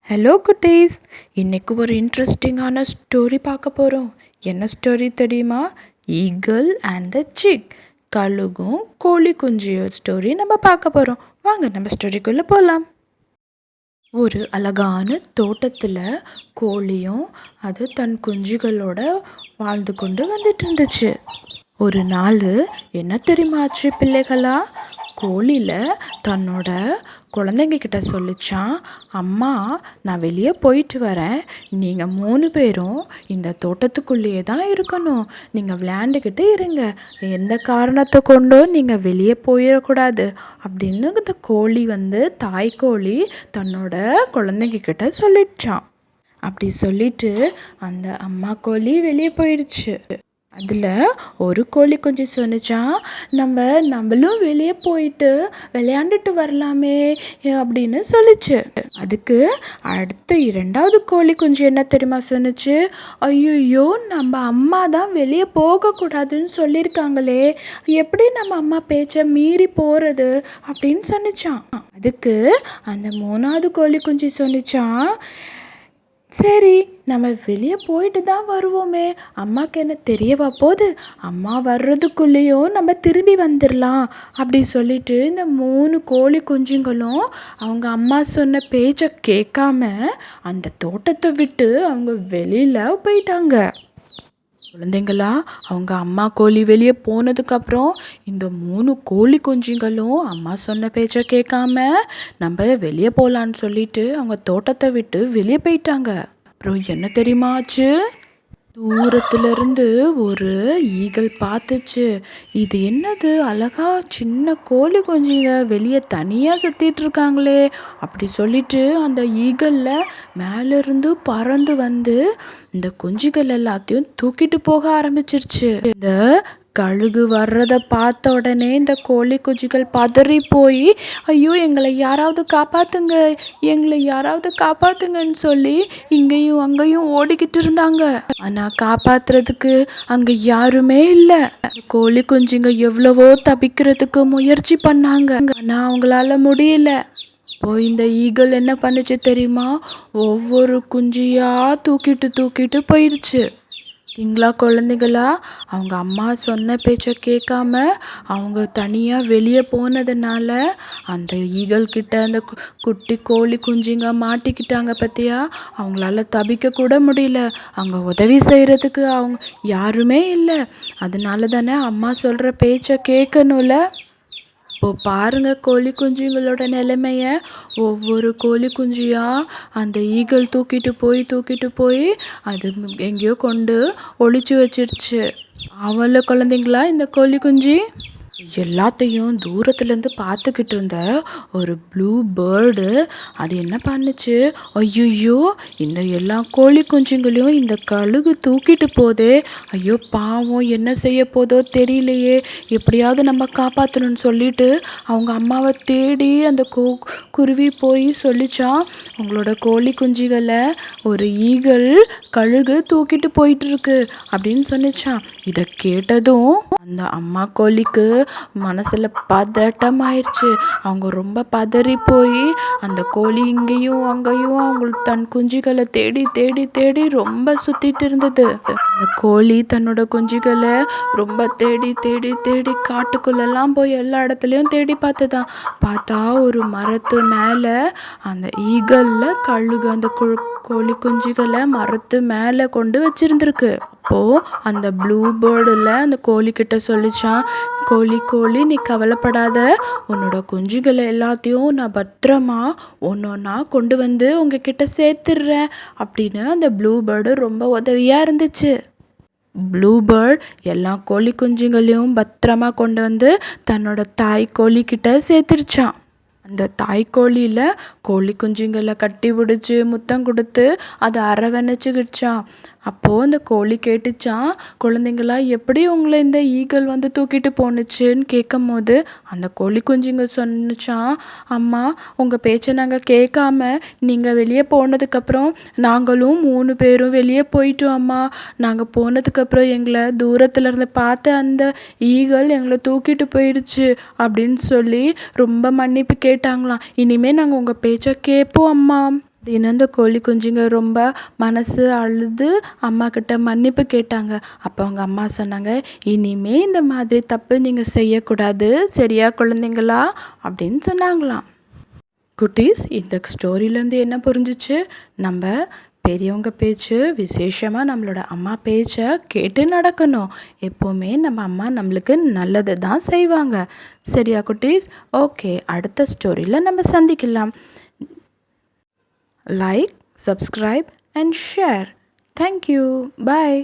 Hello குட்டீஸ், இன்னைக்கு ஒரு இன்ட்ரெஸ்டிங்கான ஸ்டோரி பார்க்க போகிறோம். என்ன ஸ்டோரி தெரியுமா? ஈகிள் அண்ட் த சிக், கழுகும் கோழி குஞ்சியோ ஸ்டோரி நம்ம பார்க்க போகிறோம். வாங்க நம்ம ஸ்டோரிக்குள்ளே போகலாம். ஒரு அழகான தோட்டத்தில் கோழியும் அது தன் குஞ்சுகளோட வாழ்ந்து கொண்டு வந்துட்டு இருந்துச்சு. ஒரு நாள் என்ன தெரியுமா ஆச்சு பிள்ளைகளா? கோழியில் தன்னோட குழந்தைங்க கிட்ட சொல்லிச்சான், அம்மா நான் வெளியே போயிட்டு வரேன், நீங்கள் 3 பேரும் இந்த தோட்டத்துக்குள்ளேயே தான் இருக்கணும், நீங்கள் விளையாண்டுக்கிட்டு இருங்க, எந்த காரணத்தை கொண்டும் நீங்கள் வெளியே போயிடக்கூடாது அப்படின்னு இந்த கோழி தாய் கோழி தன்னோட குழந்தைங்க கிட்ட சொல்லிடுச்சான். அப்படி சொல்லிட்டு அந்த அம்மா கோழி வெளியே போயிடுச்சு. அதில் ஒரு கோழி குஞ்சு சொன்னிச்சான், நம்மளும் வெளியே போயிட்டு விளையாண்டுட்டு வரலாமே அப்படின்னு சொல்லிச்சு. அதுக்கு அடுத்த 2வது கோழி குஞ்சு என்ன தெரியுமா சொன்னிச்சு, ஐயோ நம்ம அம்மா தான் வெளியே போகக்கூடாதுன்னு சொல்லியிருக்காங்களே, எப்படி நம்ம அம்மா பேச்சை மீறி போகிறது அப்படின்னு சொன்னிச்சான். அதுக்கு அந்த 3வது கோழி குஞ்சு சொன்னிச்சான், சரி நம்ம வெளியே போயிட்டு தான் வருவோமே, அம்மாவுக்கு என்ன தெரியவா போகுது, அம்மா வர்றதுக்குள்ளேயும் நம்ம திரும்பி வந்துடலாம் அப்படி சொல்லிட்டு இந்த 3 கோழி குஞ்சுங்களும் அவங்க அம்மா சொன்ன பேச்சை கேட்காம அந்த தோட்டத்தை விட்டு அவங்க வெளியில் போயிட்டாங்க. குழந்தைங்களா, அவங்க அம்மா கோழி வெளியே போனதுக்கப்புறம் இந்த 3 கோழி குஞ்சுங்களும் அம்மா சொன்ன பேச்சை கேட்காம நம்ம வெளியே போகலான்னு சொல்லிட்டு அவங்க தோட்டத்தை விட்டு வெளியே போயிட்டாங்க. அப்புறம் என்ன தெரியுமா ஆச்சு? தூரத்துலேருந்து ஒரு ஈகிள் பார்த்துச்சு, இது என்னது அழகா சின்ன கோழி குஞ்சுங்க வெளியே தனியாக சுற்றிட்டு இருக்காங்களே அப்படி சொல்லிட்டு அந்த ஈகிளில் மேலேருந்து பறந்து இந்த குஞ்சுகள் எல்லாத்தையும் தூக்கிட்டு போக ஆரம்பிச்சிருச்சு. இந்த கழுகு வர்றதை பார்த்த உடனே இந்த கோழி குஞ்சுகள் பதறி போய், ஐயோ எங்களை யாராவது காப்பாற்றுங்க, எங்களை யாராவது காப்பாற்றுங்கன்னு சொல்லி இங்கேயும் அங்கேயும் ஓடிக்கிட்டு இருந்தாங்க. ஆனால் காப்பாற்றுறதுக்கு அங்கே யாருமே இல்லை. கோழி குஞ்சுங்க எவ்வளவோ தப்பிக்கிறதுக்கு முயற்சி பண்ணாங்க, ஆனால் அவங்களால முடியல. இந்த ஈகிள் என்ன பண்ணுச்சு தெரியுமா? ஒவ்வொரு குஞ்சியா தூக்கிட்டு போயிடுச்சு. பார்த்தீங்களா குழந்தைகளா, அவங்க அம்மா சொன்ன பேச்சை கேட்காம அவங்க தனியாக வெளியே போனதுனால அந்த ஈகிள் கிட்ட அந்த குட்டி கோழி குஞ்சுங்க மாட்டிக்கிட்டாங்க. பார்த்தியா, அவங்களால தப்பிக்க கூட முடியல, அங்கே உதவி செய்கிறதுக்கு அவங்க யாருமே இல்லை. அதனால தானே அம்மா சொல்கிற பேச்சை கேட்கணும்ல. இப்போது பாருங்கள் கோழி குஞ்சுங்களோட நிலைமைய. ஒவ்வொரு கோழி குஞ்சியாக அந்த ஈகிள் தூக்கிட்டு போய் அது எங்கேயோ கொண்டு ஒளிச்சு வச்சிருச்சு. அவள குழந்தைங்களா இந்த கோழி குஞ்சு எல்லாத்தையும் தூரத்துலேருந்து பார்த்துக்கிட்டு இருந்த ஒரு ப்ளூ பேர்டு அது என்ன பண்ணுச்சு, ஐயோ இந்த எல்லா கோழி குஞ்சுங்களையும் இந்த கழுகு தூக்கிட்டு போதே, ஐயோ பாவம் என்ன செய்ய போதோ தெரியலையே, எப்படியாவது நம்ம காப்பாற்றணும்னு சொல்லிட்டு அவங்க அம்மாவை தேடி அந்த குருவி போய் சொல்லிச்சான், உங்களோட கோழி குஞ்சுகளை ஒரு ஈகிள் கழுகு தூக்கிட்டு போயிட்டுருக்கு அப்படின்னு சொன்னிச்சான். இதை கேட்டதும் அந்த அம்மா கோழிக்கு மனசில் பதட்டமாயிடுச்சு. அவங்க ரொம்ப பதறி போய் அந்த கோழி இங்கேயும் அங்கேயும் அவங்களுக்கு தன் குஞ்சுகளை தேடி ரொம்ப சுற்றிட்டு இருந்தது. அந்த கோழி தன்னோட குஞ்சுகளை ரொம்ப தேடி காட்டுக்குள்ளெல்லாம் போய் எல்லா இடத்துலையும் தேடி பார்த்தா ஒரு மரத்து மேலே அந்த ஈகிளில் கழுகு அந்த கோழி குஞ்சுகளை மரத்து மேலே கொண்டு வச்சிருந்துருக்கு. அப்போது அந்த ப்ளூ பேர்டில் அந்த கோழிக்கிட்ட சொல்லிச்சான், கோழி நீ கவலைப்படாத, உன்னோட குஞ்சுகளை எல்லாத்தையும் நான் பத்திரமா ஒன்றா கொண்டு உங்ககிட்ட சேர்த்துடுறேன் அப்படின்னு அந்த ப்ளூ பேர்டு ரொம்ப உதவியாக இருந்துச்சு. ப்ளூ பேர்ட் எல்லா கோழி குஞ்சுங்களையும் பத்திரமா கொண்டு தன்னோட தாய் கோழிக்கிட்ட சேர்த்துருச்சான். அந்த தாய்க்கோழியில் கோழி குஞ்சுங்களை கட்டி பிடிச்சி முத்தம் கொடுத்து அதை அரவணைச்சிக்கிடுச்சான். அப்போது அந்த கோழி கேட்டுச்சான், குழந்தைங்களா எப்படி உங்களை இந்த ஈகிள் தூக்கிட்டு போணுச்சுன்னு கேட்கும் போது அந்த கோழி குஞ்சுங்க சொன்னிச்சான், அம்மா உங்கள் பேச்சை நாங்கள் கேட்காம நீங்கள் வெளியே போனதுக்கப்புறம் நாங்களும் 3 பேரும் வெளியே போயிட்டோம் அம்மா. நாங்கள் போனதுக்கப்புறம் எங்களை தூரத்தில் இருந்து பார்த்து அந்த ஈகிள் எங்களை தூக்கிட்டு போயிடுச்சு அப்படின்னு சொல்லி ரொம்ப மன்னிப்பு கேட்டாங்களாம். இனிமேல் நாங்கள் உங்கள் பேச்சை கேட்போம் அம்மா அப்படின்னு அந்த கோழி குஞ்சுங்க ரொம்ப மனசு அழுது அம்மா கிட்ட மன்னிப்பு கேட்டாங்க. அப்போ அவங்க அம்மா சொன்னாங்க, இனிமே இந்த மாதிரி தப்பு நீங்கள் செய்யக்கூடாது, சரியா குழந்தைங்களா அப்படின்னு சொன்னாங்களாம். குட்டீஸ், இந்த ஸ்டோரியிலேருந்து என்ன புரிஞ்சிச்சு? நம்ம பெரியவங்க பேச்சு, விசேஷமாக நம்மளோட அம்மா பேச்சை கேட்டு நடக்கணும். எப்போவுமே நம்ம அம்மா நம்மளுக்கு நல்லது தான் செய்வாங்க. சரியா குட்டீஸ்? ஓகே, அடுத்த ஸ்டோரியில் நம்ம சந்திக்கலாம். Like, subscribe and share. Thank you. Bye.